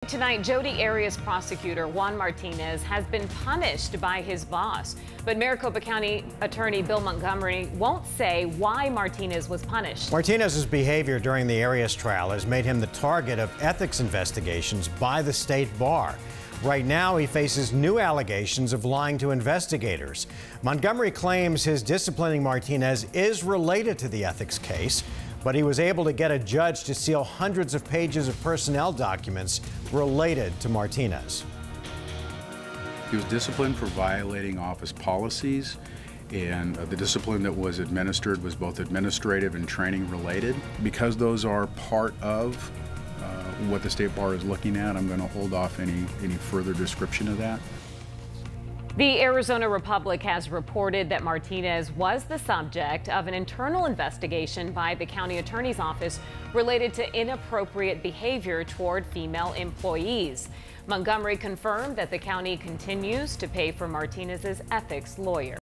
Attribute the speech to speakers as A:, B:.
A: Tonight, Jodi Arias prosecutor Juan Martinez has been punished by his boss. But Maricopa County Attorney Bill Montgomery won't say why Martinez was punished.
B: Martinez's behavior during the Arias trial has made him the target of ethics investigations by the state bar. Right now, he faces new allegations of lying to investigators. Montgomery claims his disciplining Martinez is related to the ethics case, but he was able to get a judge to seal hundreds of pages of personnel documents related to Martinez.
C: He was disciplined for violating office policies, and the discipline that was administered was both administrative and training related. Because those are part of what the State Bar is looking at, I'm going to hold off any further description of that.
A: The Arizona Republic has reported that Martinez was the subject of an internal investigation by the county attorney's office related to inappropriate behavior toward female employees. Montgomery confirmed that the county continues to pay for Martinez's ethics lawyer.